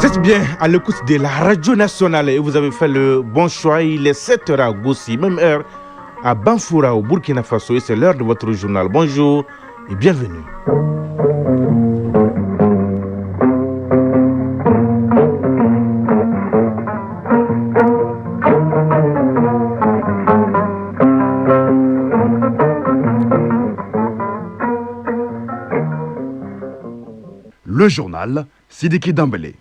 êtes bien à l'écoute de la radio nationale et vous avez fait le bon choix. Il est 7h à Gossy, même heure à Banfoura au Burkina Faso et c'est l'heure de votre journal. Bonjour et bienvenue. Le journal Sidiki Dambélé.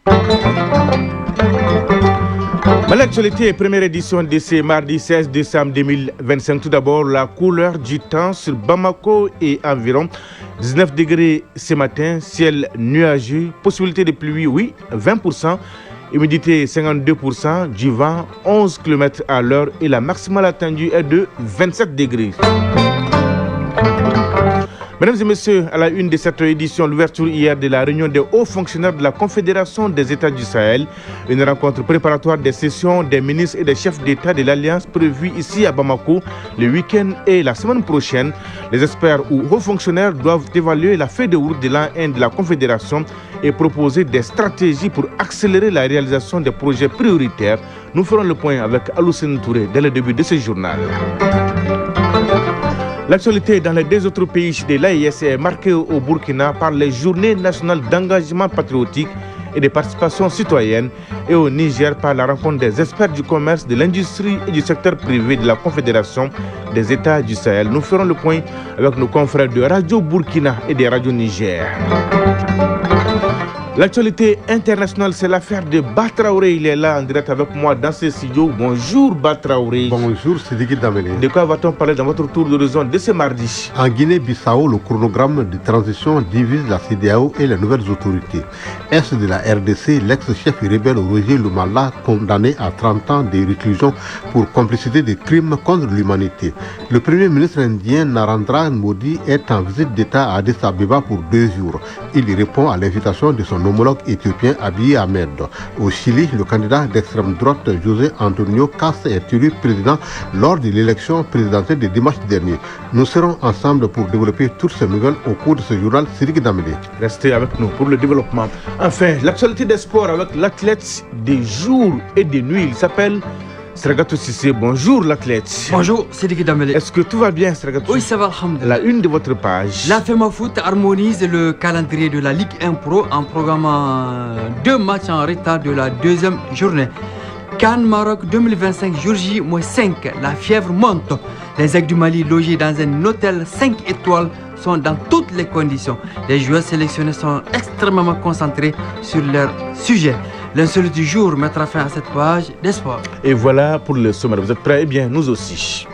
L'actualité, première édition de ce mardi 16 décembre 2025. Tout d'abord, la couleur du temps sur Bamako et environ 19 degrés ce matin, ciel nuageux, possibilité de pluie, oui, 20%, humidité 52%, du vent 11 km à l'heure et la maximale attendue est de 27 degrés. Mesdames et messieurs, à la une de cette édition, l'ouverture hier de la réunion des hauts fonctionnaires de la Confédération des États du Sahel, une rencontre préparatoire des sessions des ministres et des chefs d'État de l'Alliance prévue ici à Bamako le week-end et la semaine prochaine. Les experts ou hauts fonctionnaires doivent évaluer la feuille de route de l'an 1 de la Confédération et proposer des stratégies pour accélérer la réalisation des projets prioritaires. Nous ferons le point avec Aloussène Touré dès le début de ce journal. L'actualité dans les deux autres pays de l'AES est marquée au Burkina par les journées nationales d'engagement patriotique et de participation citoyenne et au Niger par la rencontre des experts du commerce, de l'industrie et du secteur privé de la Confédération des États du Sahel. Nous ferons le point avec nos confrères de Radio Burkina et de Radio Niger. L'actualité internationale, c'est l'affaire de Batraoré. Il est là en direct avec moi dans ce studio. Bonjour Batraoré. Bonjour Sidiki Dambélé. De quoi va-t-on parler dans votre tour d'horizon de ce mardi? En Guinée-Bissau, le chronogramme de transition divise la CEDEAO et les nouvelles autorités. Est de la RDC, l'ex-chef rebelle Roger Lumala, condamné à 30 ans de réclusion pour complicité de crimes contre l'humanité. Le premier ministre indien Narendra Modi est en visite d'État à Addis Abeba pour 2 jours. Il répond à l'invitation de son homologue éthiopien Abiy Ahmed. Au Chili, le candidat d'extrême droite José Antonio Cast est élu président lors de l'élection présidentielle de dimanche dernier. Nous serons ensemble pour développer toutes ces nouvelles au cours de ce journal Sidiki Dambélé. Restez avec nous pour le développement. Enfin, l'actualité des sports avec l'athlète des jours et des nuits. Il s'appelle Sragatou Cissé. Bonjour l'athlète. Bonjour Sidiki Dambélé. Est-ce que tout va bien Sragatou? Oui, ça va, alhamdulillah. La une de votre page. La FEMA Foot harmonise le calendrier de la Ligue 1 Pro en programmant 2 matchs en retard de la deuxième journée. Cannes Maroc 2025, jour J-5, la fièvre monte. Les Aigles du Mali logés dans un hôtel 5 étoiles sont dans toutes les conditions. Les joueurs sélectionnés sont extrêmement concentrés sur leur sujet. L'insolite du jour mettra fin à cette page d'espoir. Et voilà pour le sommaire. Vous êtes prêts? Eh bien, nous aussi.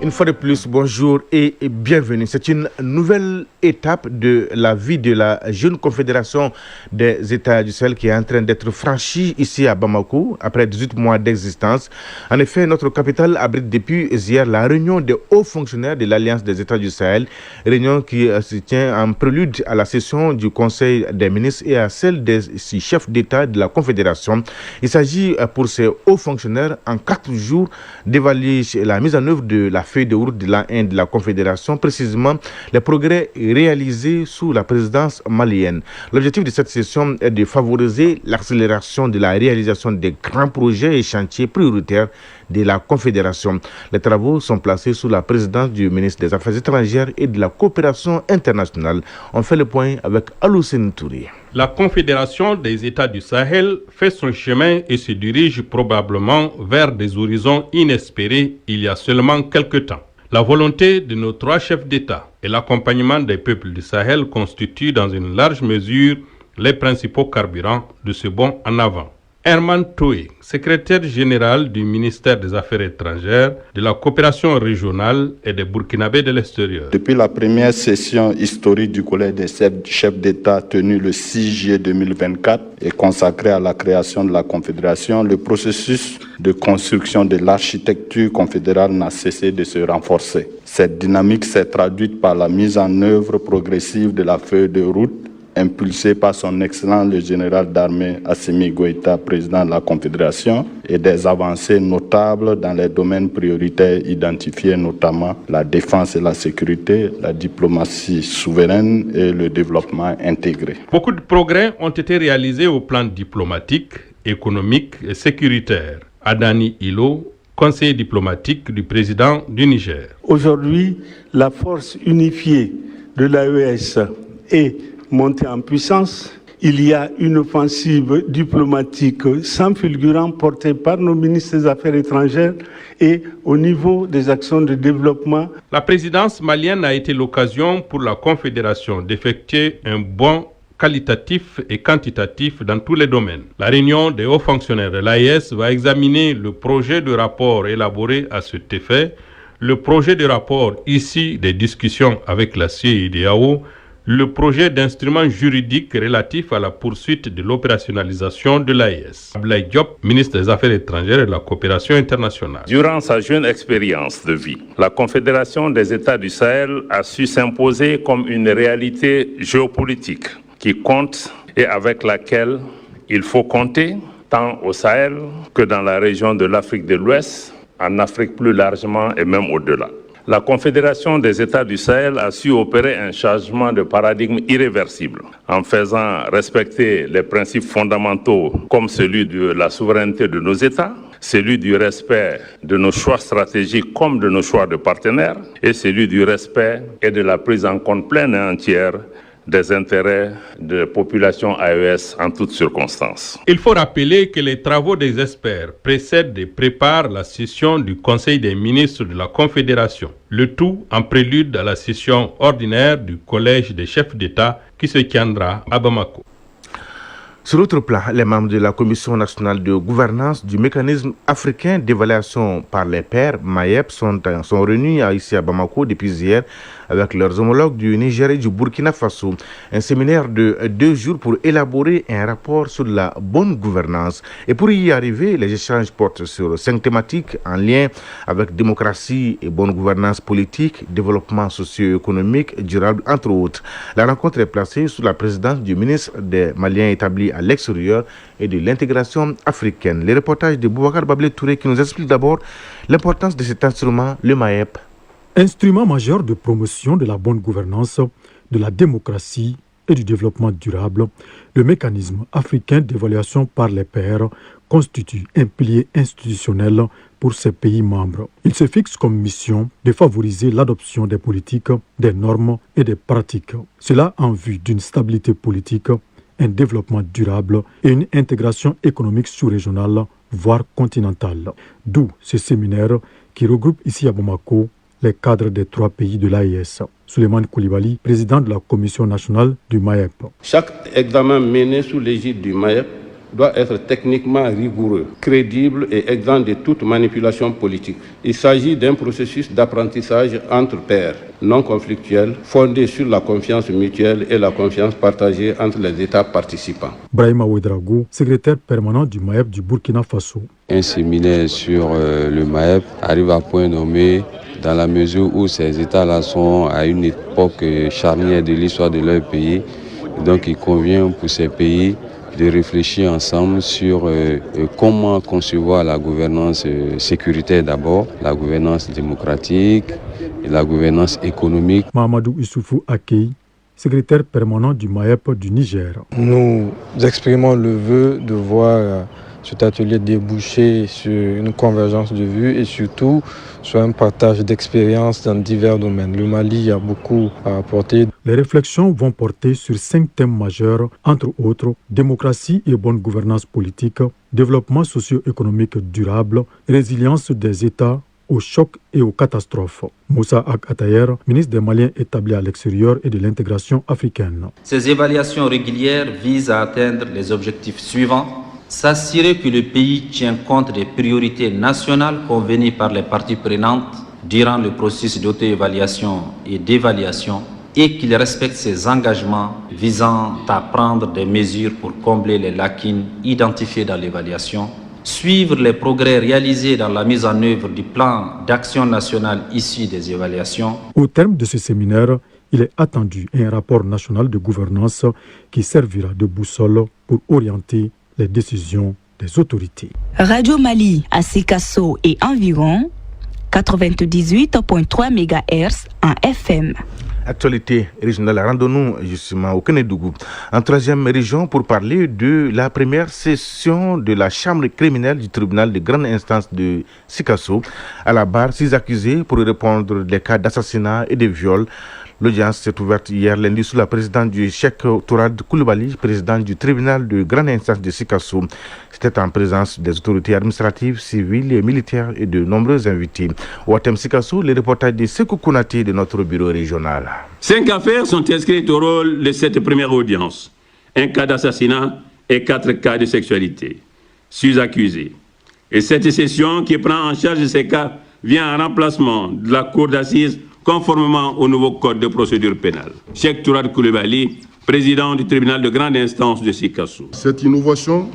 Une fois de plus, bonjour et bienvenue. C'est une nouvelle étape de la vie de la jeune confédération des États du Sahel qui est en train d'être franchie ici à Bamako après 18 mois d'existence. En effet, notre capitale abrite depuis hier la réunion des hauts fonctionnaires de l'Alliance des États du Sahel, réunion qui se tient en prélude à la session du Conseil des ministres et à celle des 6 chefs d'État de la Confédération. Il s'agit pour ces hauts fonctionnaires en 4 jours d'évaluer la mise en œuvre de la feuille de route de l'an 1 de la Confédération, précisément les progrès réalisés sous la présidence malienne. L'objectif de cette session est de favoriser l'accélération de la réalisation des grands projets et chantiers prioritaires de la Confédération. Les travaux sont placés sous la présidence du ministre des Affaires étrangères et de la coopération internationale. On fait le point avec Aloussène Touré. La Confédération des États du Sahel fait son chemin et se dirige probablement vers des horizons inespérés il y a seulement quelques temps. La volonté de nos 3 chefs d'État et l'accompagnement des peuples du Sahel constituent dans une large mesure les principaux carburants de ce bond en avant. Herman Toué, secrétaire général du ministère des Affaires étrangères, de la coopération régionale et des Burkinabés de l'extérieur. Depuis la première session historique du Collège des chefs d'État tenue le 6 juillet 2024 et consacrée à la création de la Confédération, le processus de construction de l'architecture confédérale n'a cessé de se renforcer. Cette dynamique s'est traduite par la mise en œuvre progressive de la feuille de route impulsée par son Excellence le général d'armée Assimi Goïta, président de la Confédération, et des avancées notables dans les domaines prioritaires identifiés, notamment la défense et la sécurité, la diplomatie souveraine et le développement intégré. Beaucoup de progrès ont été réalisés au plan diplomatique, économique et sécuritaire. Adani Ilo, conseiller diplomatique du président du Niger. Aujourd'hui, la force unifiée de l'AES est montée en puissance. Il y a une offensive diplomatique sans fulgurant portée par nos ministres des Affaires étrangères et au niveau des actions de développement. La présidence malienne a été l'occasion pour la Confédération d'effectuer un bond qualitatif et quantitatif dans tous les domaines. La réunion des hauts fonctionnaires de l'AES va examiner le projet de rapport élaboré à cet effet, le projet de rapport issu des discussions avec la CEDEAO, le projet d'instrument juridique relatif à la poursuite de l'opérationnalisation de l'AES. Abdoulaye Diop, ministre des Affaires étrangères et de la coopération internationale. Durant sa jeune expérience de vie, la Confédération des États du Sahel a su s'imposer comme une réalité géopolitique qui compte et avec laquelle il faut compter, tant au Sahel que dans la région de l'Afrique de l'Ouest, en Afrique plus largement et même au-delà. La Confédération des États du Sahel a su opérer un changement de paradigme irréversible en faisant respecter les principes fondamentaux comme celui de la souveraineté de nos États, celui du respect de nos choix stratégiques comme de nos choix de partenaires et celui du respect et de la prise en compte pleine et entière des intérêts de population AES en toutes circonstances. Il faut rappeler que les travaux des experts précèdent et préparent la session du Conseil des ministres de la Confédération, le tout en prélude à la session ordinaire du Collège des chefs d'État qui se tiendra à Bamako. Sur l'autre plan, les membres de la Commission nationale de gouvernance du mécanisme africain d'évaluation par les pairs, MAEP, sont réunis ici à Bamako depuis hier avec leurs homologues du Niger et du Burkina Faso. Un séminaire de 2 jours pour élaborer un rapport sur la bonne gouvernance. Et pour y arriver, les échanges portent sur 5 thématiques en lien avec démocratie et bonne gouvernance politique, développement socio-économique durable, entre autres. La rencontre est placée sous la présidence du ministre des Maliens établi à l'extérieur et de l'intégration africaine. Les reportages de Boubacar Bablé Touré qui nous explique d'abord l'importance de cet instrument, le MAEP. Instrument majeur de promotion de la bonne gouvernance, de la démocratie et du développement durable, le mécanisme africain d'évaluation par les pairs constitue un pilier institutionnel pour ces pays membres. Il se fixe comme mission de favoriser l'adoption des politiques, des normes et des pratiques. Cela en vue d'une stabilité politique, un développement durable et une intégration économique sous-régionale, voire continentale. D'où ce séminaire qui regroupe ici à Bamako les cadres des 3 pays de l'AES. Souleymane Koulibaly, président de la Commission nationale du MAEP. Chaque examen mené sous l'égide du MAEP doit être techniquement rigoureux, crédible et exempt de toute manipulation politique. Il s'agit d'un processus d'apprentissage entre pairs, non conflictuel, fondé sur la confiance mutuelle et la confiance partagée entre les États participants. Brahima Ouedraogo, secrétaire permanent du MAEP du Burkina Faso. Un séminaire sur le MAEP arrive à point nommé dans la mesure où ces États-là sont à une époque charnière de l'histoire de leur pays. Donc il convient pour ces pays de réfléchir ensemble sur comment concevoir la gouvernance sécuritaire d'abord, la gouvernance démocratique et la gouvernance économique. Mahamadou Issoufou Akei, secrétaire permanent du MAEP du Niger. Nous exprimons le vœu de voir cet atelier déboucher sur une convergence de vues et surtout sur un partage d'expériences dans divers domaines. Le Mali a beaucoup à apporter. Les réflexions vont porter sur 5 thèmes majeurs, entre autres démocratie et bonne gouvernance politique, développement socio-économique durable, résilience des États aux chocs et aux catastrophes. Moussa Ak Atayer, ministre des Maliens établi à l'extérieur et de l'intégration africaine. Ces évaluations régulières visent à atteindre les objectifs suivants. S'assurer que le pays tient compte des priorités nationales convenues par les parties prenantes durant le processus d'auto-évaluation et d'évaluation et qu'il respecte ses engagements visant à prendre des mesures pour combler les lacunes identifiées dans l'évaluation, suivre les progrès réalisés dans la mise en œuvre du plan d'action nationale issu des évaluations. Au terme de ce séminaire, Il est attendu un rapport national de gouvernance qui servira de boussole pour orienter les décisions des autorités. Radio Mali à Sikasso et environ 98.3 MHz en FM. Actualité régionale, rendons-nous justement au Kénédougou, en troisième région, pour parler de la première session de la chambre criminelle du tribunal de grande instance de Sikasso. À la barre, 6 accusés pour répondre des cas d'assassinat et de viol. L'audience s'est ouverte hier lundi sous la présidence du Cheikh Tourad Koulibaly, président du tribunal de grande instance de Sikasso. C'était en présence des autorités administratives, civiles et militaires et de nombreux invités. Au Watem Sikasso, les reportages de Sekou Kounati de notre bureau régional. 5 affaires sont inscrites au rôle de cette première audience. 1 cas d'assassinat et 4 cas de sexualité. 6 accusés. Et cette session qui prend en charge ces cas vient en remplacement de la cour d'assises conformément au nouveau code de procédure pénale. Cheikh Tourad Koulibaly, président du tribunal de grande instance de Sikasso. Cette innovation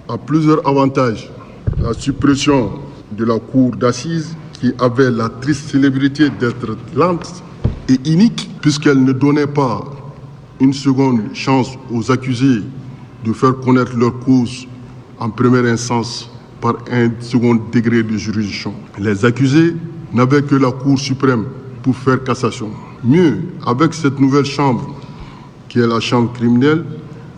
a plusieurs avantages. La suppression de la cour d'assises qui avait la triste célébrité d'être lente et unique puisqu'elle ne donnait pas une seconde chance aux accusés de faire connaître leur cause en première instance par un second degré de juridiction. Les accusés n'avaient que la Cour suprême pour faire cassation. Mieux, avec cette nouvelle chambre, qui est la chambre criminelle,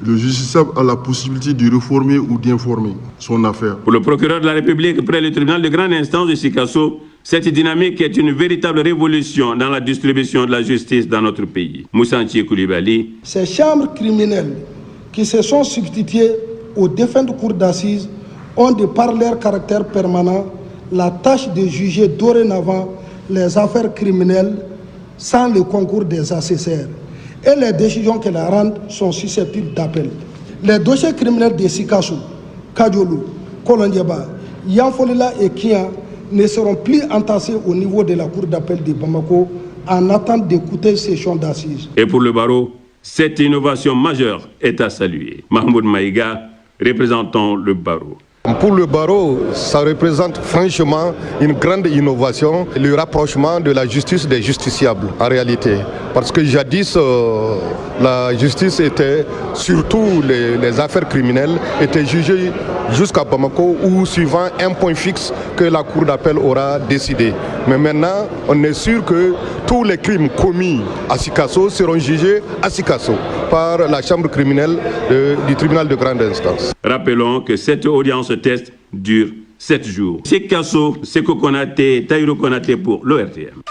le justiciable a la possibilité de réformer ou d'informer son affaire. Pour le procureur de la République près le tribunal de grande instance de Sikasso, cette dynamique est une véritable révolution dans la distribution de la justice dans notre pays. Moussanti Koulibaly. Ces chambres criminelles qui se sont substituées aux défuntes cours d'assises ont de par leur caractère permanent la tâche de juger dorénavant les affaires criminelles sans le concours des assesseurs. Et les décisions qu'elles rendent sont susceptibles d'appel. Les dossiers criminels de Sikasso, Kadiolou, Kolondiaba, Yanfolila et Kia ne seront plus entassés au niveau de la cour d'appel de Bamako en attente d'écouter session d'assises. Et pour le barreau, cette innovation majeure est à saluer. Mahmoud Maïga, représentant le barreau. Pour le barreau, ça représente franchement une grande innovation, le rapprochement de la justice des justiciables en réalité. Parce que jadis, la justice était, surtout les affaires criminelles, étaient jugées jusqu'à Bamako ou suivant un point fixe que la cour d'appel aura décidé. Mais maintenant, on est sûr que tous les crimes commis à Sikasso seront jugés à Sikasso par la chambre criminelle du tribunal de grande instance. Rappelons que cette audience test dure 7 jours. Sikasso, Sekou Konaté, Taïro Konaté pour l'ORTM.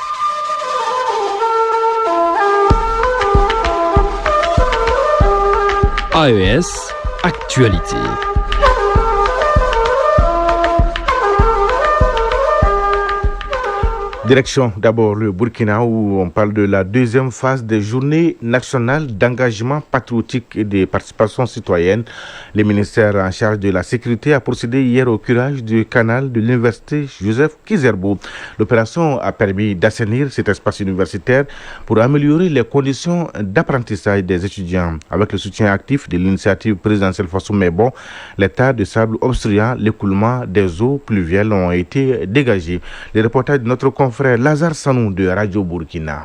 AES, actualité. Direction d'abord le Burkina où on parle de la deuxième phase des journées nationales d'engagement patriotique et de participation citoyenne. Le ministère en charge de la sécurité a procédé hier au curage du canal de l'université Joseph Kizerbo. L'opération a permis d'assainir cet espace universitaire pour améliorer les conditions d'apprentissage des étudiants. Avec le soutien actif de l'initiative présidentielle Fassou Mebon, les tas de sable obstruant l'écoulement des eaux pluviales ont été dégagés. Les reportages de notre confrère Lazare Sanou de Radio Burkina.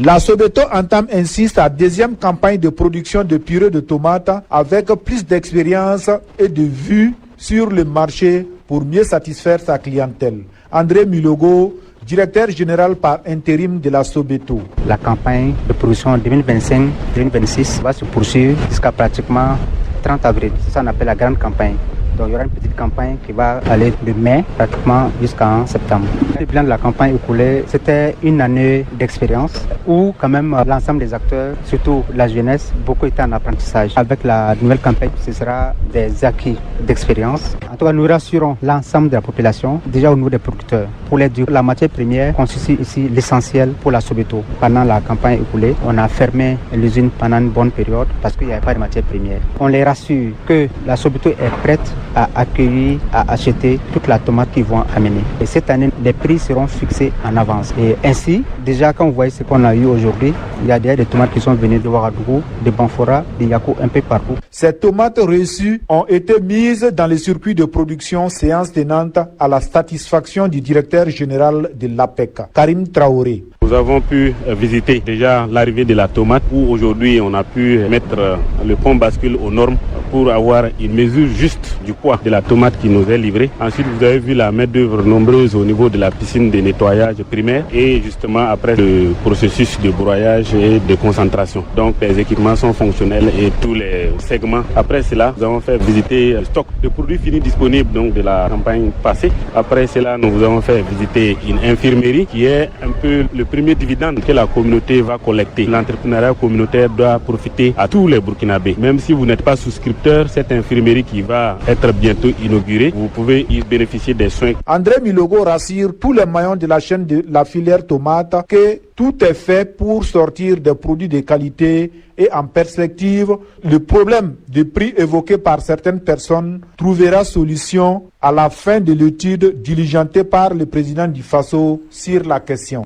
La Sobeto entame ainsi sa deuxième campagne de production de purée de tomates avec plus d'expérience et de vue sur le marché pour mieux satisfaire sa clientèle. André Milogo, directeur général par intérim de la Sobeto. La campagne de production 2025-2026 va se poursuivre jusqu'à pratiquement 30 avril. C'est ça qu'on appelle la grande campagne. Donc il y aura une petite campagne qui va aller de mai pratiquement jusqu'en septembre. Le bilan de la campagne écoulée, c'était une année d'expérience où quand même l'ensemble des acteurs, surtout la jeunesse, beaucoup étaient en apprentissage. Avec la nouvelle campagne, ce sera des acquis d'expérience. En tout cas, nous rassurons l'ensemble de la population, déjà au niveau des producteurs. Pour les durs, la matière première constitue ici l'essentiel pour la Sobeto. Pendant la campagne écoulée, on a fermé l'usine pendant une bonne période parce qu'il n'y avait pas de matière première. On les rassure que la Sobeto est prête à accueillir, à acheter toute la tomate qu'ils vont amener. Et cette année, les prix seront fixés en avance. Et ainsi, déjà quand vous voyez ce qu'on a eu aujourd'hui, il y a déjà des tomates qui sont venues de Ouagadougou, de Banfora, de Yako, un peu partout. Ces tomates reçues ont été mises dans les circuits de production séance tenante à la satisfaction du directeur général de l'APEC, Karim Traoré. Nous avons pu visiter déjà l'arrivée de la tomate où aujourd'hui on a pu mettre le pont bascule aux normes pour avoir une mesure juste du poids de la tomate qui nous est livrée. Ensuite, vous avez vu la main-d'œuvre nombreuse au niveau de la piscine de nettoyage primaire et justement après le processus de broyage et de concentration. Donc les équipements sont fonctionnels et tous les segments. Après cela, nous avons fait visiter le stock de produits finis disponibles donc de la campagne passée. Après cela, nous vous avons fait visiter une infirmerie qui est un peu le premier dividende que la communauté va collecter. L'entrepreneuriat communautaire doit profiter à tous les Burkinabés. Même si vous n'êtes pas souscripteur, cette infirmerie qui va être bientôt inaugurée, vous pouvez y bénéficier des soins. André Milogo rassure tous les maillons de la chaîne de la filière tomate que tout est fait pour sortir des produits de qualité et en perspective, le problème de prix évoqué par certaines personnes trouvera solution à la fin de l'étude diligentée par le président du FASO sur la question.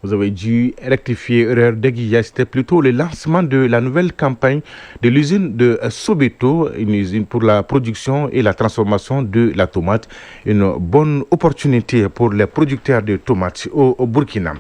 Vous avez dû rectifier erreur d'aiguillage. C'était plutôt le lancement de la nouvelle campagne de l'usine de Sobeto, une usine pour la production et la transformation de la tomate. Une bonne opportunité pour les producteurs de tomates au Burkina.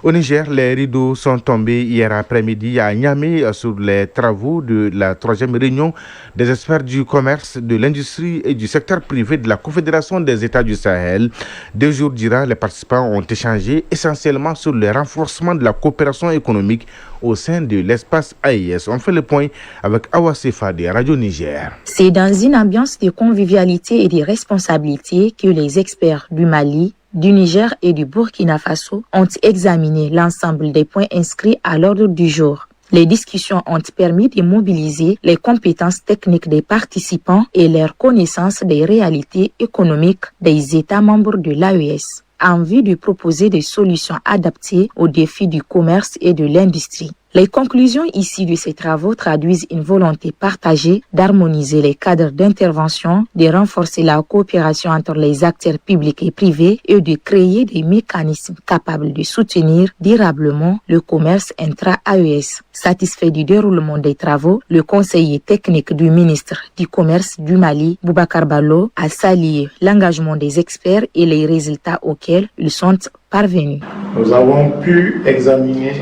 Au Niger, les rideaux sont tombés hier après-midi à Niamey sur les travaux de la 3e réunion des experts du commerce, de l'industrie et du secteur privé de la Confédération des États du Sahel. 2 jours durant, les participants ont échangé essentiellement sur le renforcement de la coopération économique au sein de l'espace AES. On fait le point avec Awa Sefa de Radio Niger. C'est dans une ambiance de convivialité et de responsabilité que les experts du Mali, du Niger et du Burkina Faso ont examiné l'ensemble des points inscrits à l'ordre du jour. Les discussions ont permis de mobiliser les compétences techniques des participants et leur connaissance des réalités économiques des États membres de l'AES, en vue de proposer des solutions adaptées aux défis du commerce et de l'industrie. Les conclusions issues de ces travaux traduisent une volonté partagée d'harmoniser les cadres d'intervention, de renforcer la coopération entre les acteurs publics et privés et de créer des mécanismes capables de soutenir durablement le commerce intra-AES. Satisfait du déroulement des travaux, le conseiller technique du ministre du Commerce du Mali, Boubacar Ballo, a salué l'engagement des experts et les résultats auxquels ils sont parvenus. Nous avons pu examiner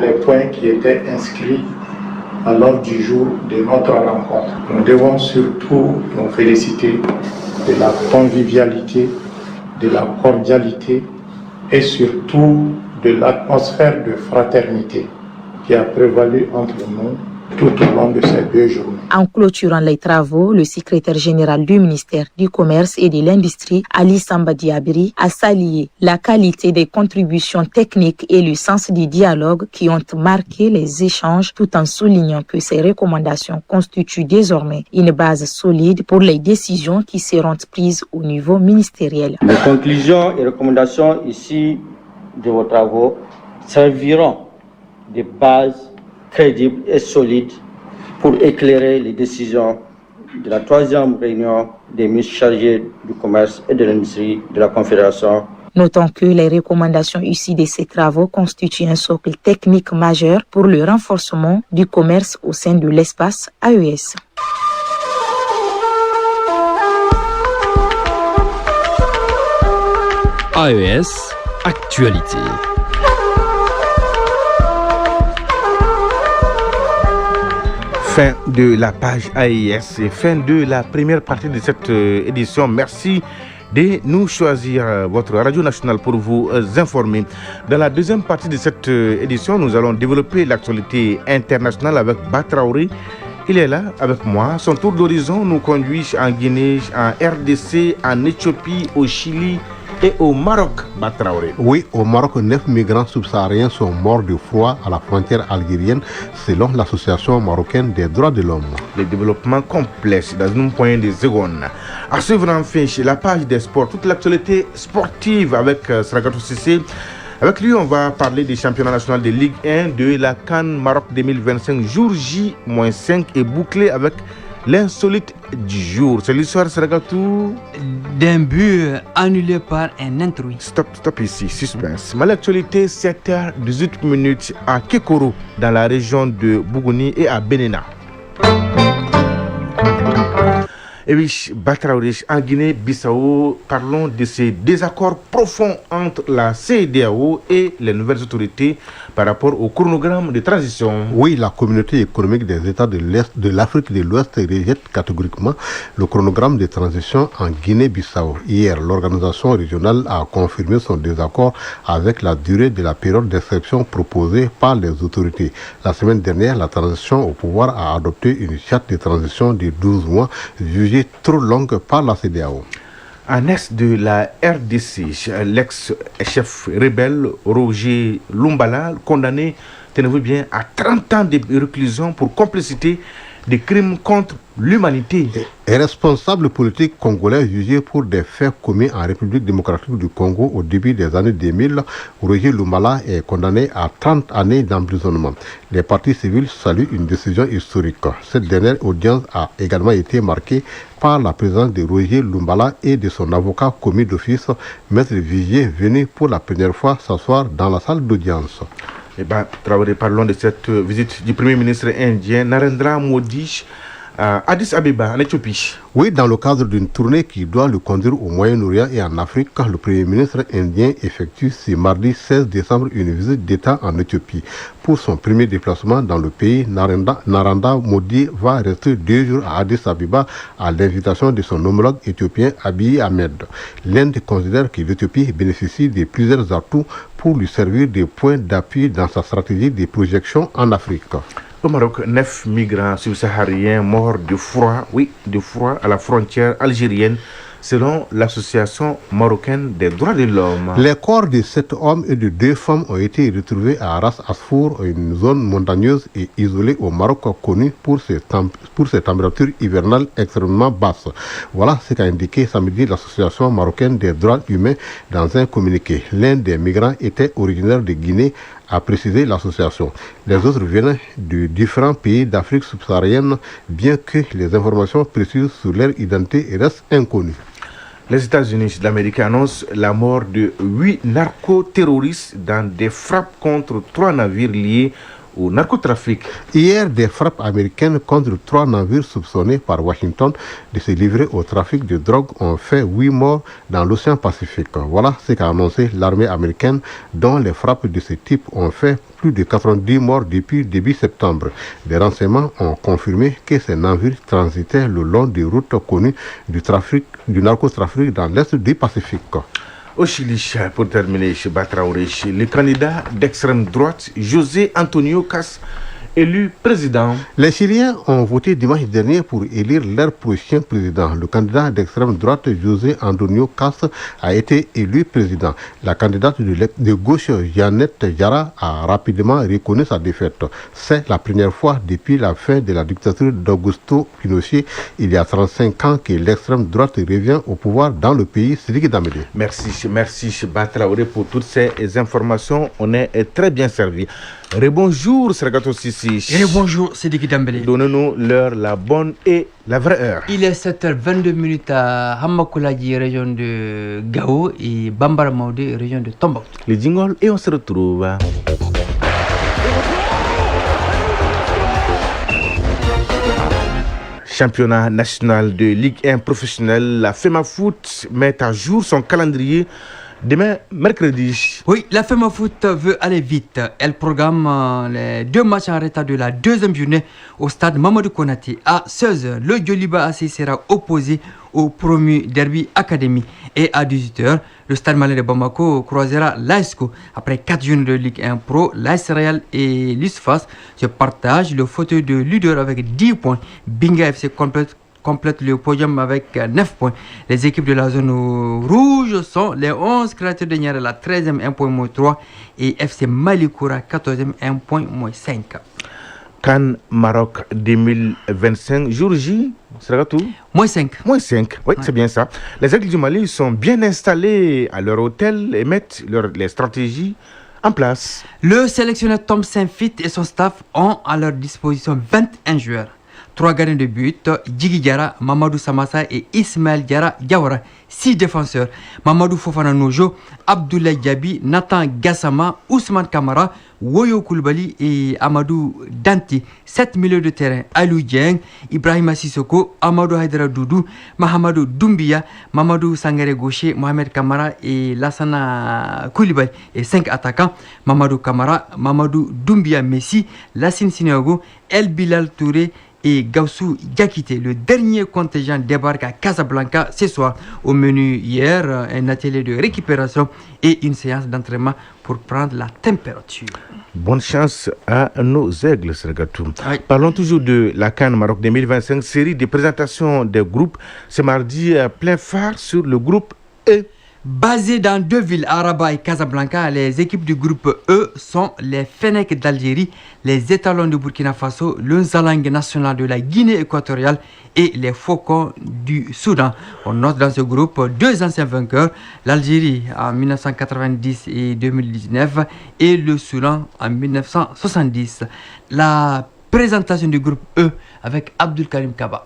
les points qui étaient inscrits à l'ordre du jour de notre rencontre. Nous devons surtout nous féliciter de la convivialité, de la cordialité et surtout de l'atmosphère de fraternité qui a prévalu entre nous tout au long de ces 2 journées. En clôturant les travaux, le secrétaire général du ministère du Commerce et de l'Industrie, Ali Samba Diabiri, a salué la qualité des contributions techniques et le sens du dialogue qui ont marqué les échanges, tout en soulignant que ces recommandations constituent désormais une base solide pour les décisions qui seront prises au niveau ministériel. Les conclusions et recommandations ici de vos travaux serviront de base crédible et solide pour éclairer les décisions de la 3e réunion des ministres chargés du commerce et de l'industrie de la Confédération. Notons que les recommandations issues de ces travaux constituent un socle technique majeur pour le renforcement du commerce au sein de l'espace AES. AES Actualité. Fin de la page AES et fin de la première partie de cette édition. Merci de nous choisir votre radio nationale pour vous informer. Dans la deuxième partie de cette édition, nous allons développer l'actualité internationale avec Batraoré. Il est là avec moi. Son tour d'horizon nous conduit en Guinée, en RDC, en Éthiopie, au Chili et au Maroc, Batraoré. Oui, au Maroc, 9 migrants subsahariens sont morts de froid à la frontière algérienne, selon l'Association marocaine des droits de l'homme. Le développement complexe dans un point de seconde. À suivre enfin chez la page des sports, toute l'actualité sportive avec Sragatou Sissé. Avec lui, on va parler du championnat national de Ligue 1 de la CAN Maroc 2025, jour J-5 et bouclé avec l'insolite du jour. C'est l'histoire, Sragatou, d'un but annulé par un intrus. Stop ici, suspense. Mais l'actualité, 7h18 à Kekoro, dans la région de Bougouni et à Benena. Et oui, Batraoré, en Guinée-Bissau, parlons de ces désaccords profonds entre la CEDEAO et les nouvelles autorités par rapport au chronogramme de transition. Oui, la communauté économique des États de l'Est de l'Afrique de l'Ouest rejette catégoriquement le chronogramme de transition en Guinée-Bissau. Hier, l'organisation régionale a confirmé son désaccord avec la durée de la période d'exception proposée par les autorités. La semaine dernière, la transition au pouvoir a adopté une charte de transition de 12 mois jugée trop longue par la CEDEAO. En est de la RDC, l'ex-chef rebelle Roger Lumbala, condamné, tenez-vous bien, à 30 ans de réclusion pour complicité des crimes contre l'humanité. Un responsable politique congolais jugé pour des faits commis en République démocratique du Congo au début des années 2000, Roger Lumbala est condamné à 30 années d'emprisonnement. Les partis civils saluent une décision historique. Cette dernière audience a également été marquée par la présence de Roger Lumbala et de son avocat commis d'office, Maître Vigier, venu pour la première fois s'asseoir dans la salle d'audience. Eh bien, Traoré, parlons de cette visite du Premier ministre indien Narendra Modi à Addis Abeba, en Éthiopie. Oui, dans le cadre d'une tournée qui doit le conduire au Moyen-Orient et en Afrique, le Premier ministre indien effectue ce mardi 16 décembre une visite d'État en Éthiopie. Pour son premier déplacement dans le pays, Narendra Modi va rester 2 jours à Addis Abeba à l'invitation de son homologue éthiopien Abiy Ahmed. L'Inde considère que l'Éthiopie bénéficie de plusieurs atouts pour lui servir de point d'appui dans sa stratégie de projection en Afrique. Au Maroc, 9 migrants subsahariens morts de froid à la frontière algérienne, selon l'association marocaine des droits de l'homme. Les corps de 7 hommes et de 2 femmes ont été retrouvés à Ras Asfour, une zone montagneuse et isolée au Maroc connue pour ses températures hivernales extrêmement basses. Voilà ce qu'a indiqué samedi l'association marocaine des droits humains dans un communiqué. L'un des migrants était originaire de Guinée, a précisé l'association. Les autres viennent de différents pays d'Afrique subsaharienne, bien que les informations précises sur leur identité restent inconnues. Les États-Unis d'Amérique annoncent la mort de 8 narcoterroristes dans des frappes contre 3 navires liés au narcotrafic. Hier, des frappes américaines contre 3 navires soupçonnés par Washington de se livrer au trafic de drogue ont fait 8 morts dans l'océan Pacifique. Voilà ce qu'a annoncé l'armée américaine, dont les frappes de ce type ont fait plus de 90 morts depuis début septembre. Des renseignements ont confirmé que ces navires transitaient le long des routes connues du narcotrafic dans l'est du Pacifique. Au Chili, pour terminer, chez Batraoré, le candidat d'extrême droite, José Antonio Caz, élu président. Les Chiliens ont voté dimanche dernier pour élire leur prochain président. Le candidat d'extrême droite, José Antonio Caz, a été élu président. La candidate de gauche, Jeannette Jara, a rapidement reconnu sa défaite. C'est la première fois depuis la fin de la dictature d'Augusto Pinochet, il y a 35 ans, que l'extrême droite revient au pouvoir dans le pays. Sidiki Dameli. Merci Batraoré pour toutes ces informations. On est très bien servi. Rebonjour Sergato Sissi. Et bonjour Sidiki Dambélé. Donnez-nous l'heure, la bonne et la vraie heure. Il est 7h22 à Hamakulaji, région de Gao, et Bambara Maudé, région de Tombouctou. Les jingles et on se retrouve. Championnat national de Ligue 1 professionnelle, la FEMAFOOT met à jour son calendrier demain, mercredi. Oui, la FEMAFOOT veut aller vite. Elle programme les 2 matchs en retard de la 2e journée au stade Mamadou Konaté. À 16h, le Djoliba AC sera opposé au promu Derby Academy. Et à 18h, le stade malien de Bamako croisera l'ASCO. Après 4 journées de Ligue 1 Pro, l'AS Real et l'USFAS se partagent le fauteuil de leader avec 10 points. Binga FC complète le podium avec 9 points. Les équipes de la zone rouge sont les 11 créateurs de Niara, la 13e 1 point moins 3 et FC Malikoura 14e 1 point moins 5. CAN Maroc 2025, jour J, sera tout Moins 5. Oui, ouais. C'est bien ça. Les Aigles du Mali sont bien installés à leur hôtel et mettent les stratégies en place. Le sélectionneur Tom Saint-Fit et son staff ont à leur disposition 21 joueurs. 3 gardiens de but, Djigui Diarra, Mamadou Samassa et Ismaël Diawara. 6 défenseurs, Mamadou Fofana Nojo, Abdoulaye Diaby, Nathan Gassama, Ousmane Kamara, Woyo Koulibaly et Amadou Danti. 7 milieux de terrain, Aliou Dieng, Ibrahima Sissoko, Amadou Haidara Doudou, Mahamadou Doumbia, Mamadou Sangaré Gaucher, Mohamed Kamara et Lassana Koulibaly. Et 5 attaquants, Mamadou Kamara, Mamadou Doumbia Messi, Lassine Siniago, El Bilal Touré et Gaussou Diakité. Le dernier contingent débarque à Casablanca ce soir. Au menu hier, un atelier de récupération et une séance d'entraînement pour prendre la température. Bonne chance à nos aigles, Sergatou. Oui. Parlons toujours de la CAN Maroc 2025, série de présentations des groupes. Ce mardi, plein phare sur le groupe E. Basées dans 2 villes, Araba et Casablanca, les équipes du groupe E sont les Fennecs d'Algérie, les Étalons de Burkina Faso, le Zalang national de la Guinée équatoriale et les Faucons du Soudan. On note dans ce groupe 2 anciens vainqueurs, l'Algérie en 1990 et 2019 et le Soudan en 1970. La présentation du groupe E avec Abdul Karim Kaba.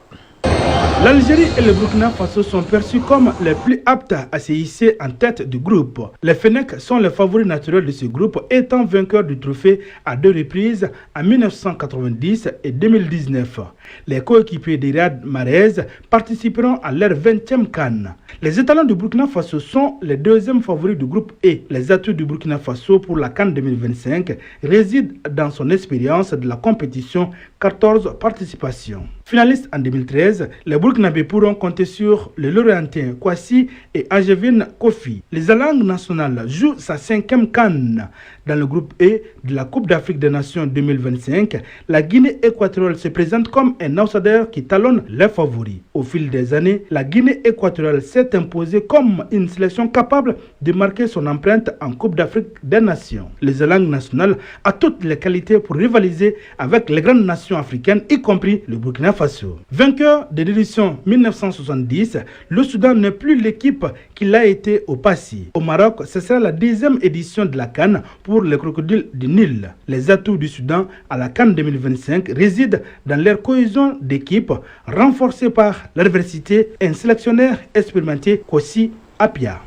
L'Algérie et le Burkina Faso sont perçus comme les plus aptes à se hisser en tête du groupe. Les Fennecs sont les favoris naturels de ce groupe, étant vainqueurs du trophée à 2 reprises en 1990 et 2019. Les coéquipiers d'Irad Mahrez participeront à leur 20e CAN. Les étalons du Burkina Faso sont les 2e favoris du groupe E. Les atouts du Burkina Faso pour la CAN 2025 résident dans son expérience de la compétition, 14 participations. Finalistes en 2013, les Burkinabés pourront compter sur le Lorientin Kwasi et Angevin Kofi. Les Zalang nationales jouent sa 5e CAN. Dans le groupe E de la Coupe d'Afrique des Nations 2025, la Guinée équatoriale se présente comme un outsider qui talonne les favoris. Au fil des années, la Guinée équatoriale s'est imposée comme une sélection capable de marquer son empreinte en Coupe d'Afrique des Nations. Les Zalang nationales a toutes les qualités pour rivaliser avec les grandes nations africaines, y compris le Burkina Faso. Vainqueur de l'édition 1970, le Soudan n'est plus l'équipe qu'il a été au passé. Au Maroc, ce sera la 10e édition de la CAN pour les crocodiles du Nil. Les atouts du Soudan à la CAN 2025 résident dans leur cohésion d'équipe, renforcée par l'adversité et un sélectionneur expérimenté, Kossi Apia.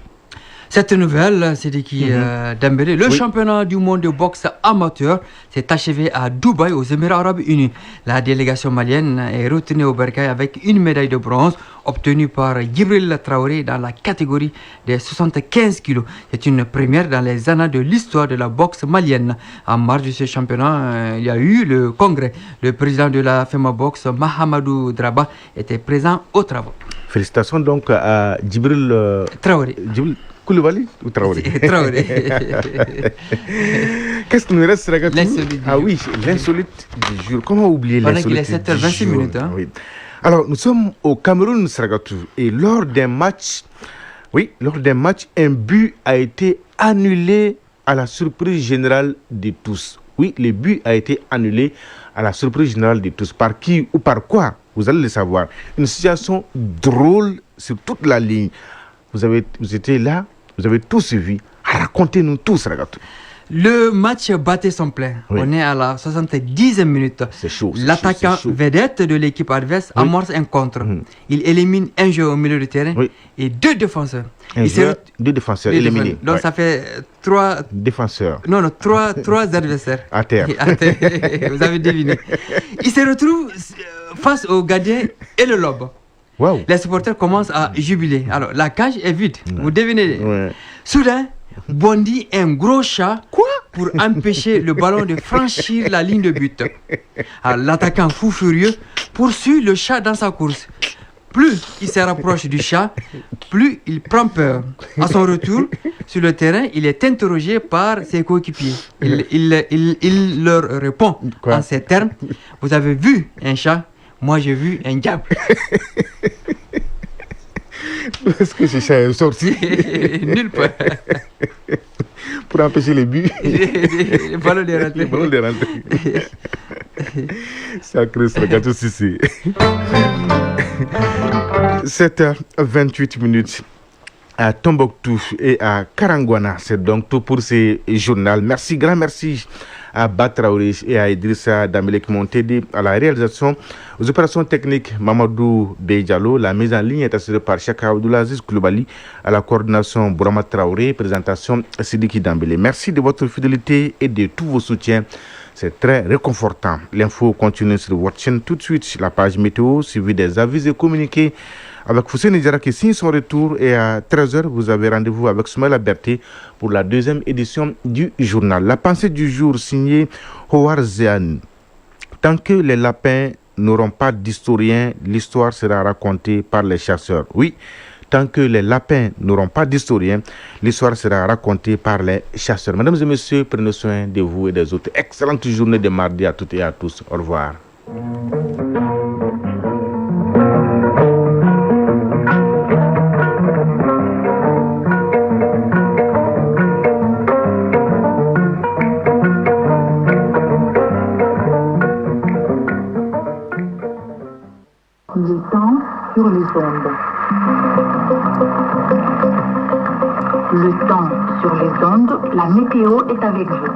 Cette nouvelle, c'est Dembélé. Le championnat du monde de boxe amateur s'est achevé à Dubaï, aux Émirats Arabes Unis. La délégation malienne est retournée au Bercail avec une médaille de bronze obtenue par Djibril Traoré dans la catégorie des 75 kilos. C'est une première dans les annales de l'histoire de la boxe malienne. En marge de ce championnat, il y a eu le congrès. Le président de la FEMA Boxe, Mahamadou Draba, était présent aux travaux. Félicitations donc à Djibril Traoré. Koulibaly ou Traoré? Traoré. Qu'est-ce qu'il nous reste, Sergatou? L'insolite. Ah oui, l'insolite du jour. Comment oublier l'insolite du jour? Pendant qu'il est 7h26 minutes. Hein? Oui. Alors, nous sommes au Cameroun, Sergatou, et lors d'un match, un but a été annulé à la surprise générale de tous. Oui, le but a été annulé à la surprise générale de tous. Par qui ou par quoi? Vous allez le savoir. Une situation drôle sur toute la ligne. Vous étiez là, vous avez tout suivi. Racontez-nous tout, Sergatou. Le match battait son plein. Oui. On est à la 70e minute. C'est chaud. L'attaquant vedette de l'équipe adverse amorce un contre. Il élimine un joueur au milieu de terrain et 2 défenseurs. Deux défenseurs éliminés. Donc ça fait 3 défenseurs. Non, 3 adversaires. À terre. Vous avez deviné. Il se retrouve face au gardien et le lobe. Wow. Les supporters commencent à jubiler. Alors, la cage est vide. Vous devinez. Soudain, bondit un gros chat pour empêcher le ballon de franchir la ligne de but. Alors, l'attaquant fou furieux poursuit le chat dans sa course. Plus il se rapproche du chat, plus il prend peur. À son retour sur le terrain, il est interrogé par ses coéquipiers. Il leur répond en ces termes: vous avez vu un chat? Moi, j'ai vu un diable. Est-ce que ce chat est sorti? Nulle part. Pour empêcher les buts. Le ballon de rentrer. Sacré Sergatou Cissé. 7h28 minutes à Tombouctou et à Karangouana. C'est donc tout pour ces journaux. Merci, grand merci à Batraouri et à Idrissa Dambélé qui m'ont aidé à la réalisation. Aux opérations techniques, Mamadou Beydialo. La mise en ligne est assurée par Chaka Abdoulaziz Koulibaly. À la coordination, Bourama Traoré. Présentation, Sidiki Dambélé. Merci de votre fidélité et de tous vos soutiens. C'est très réconfortant. L'info continue sur votre chaîne tout de suite. La page météo, suivie des avis et communiqués avec Foussé Nidjara qui signe son retour. Et à 13h, vous avez rendez-vous avec Soumaïla Berté pour la deuxième édition du journal. La pensée du jour signée Howard Zehan. Tant que les lapins n'auront pas d'historien, l'histoire sera racontée par les chasseurs. Oui, tant que les lapins n'auront pas d'historien, l'histoire sera racontée par les chasseurs. Mesdames et messieurs, prenez soin de vous et des autres. Excellente journée de mardi à toutes et à tous. Au revoir. Le temps sur les ondes. Le temps sur les ondes, la météo est avec vous.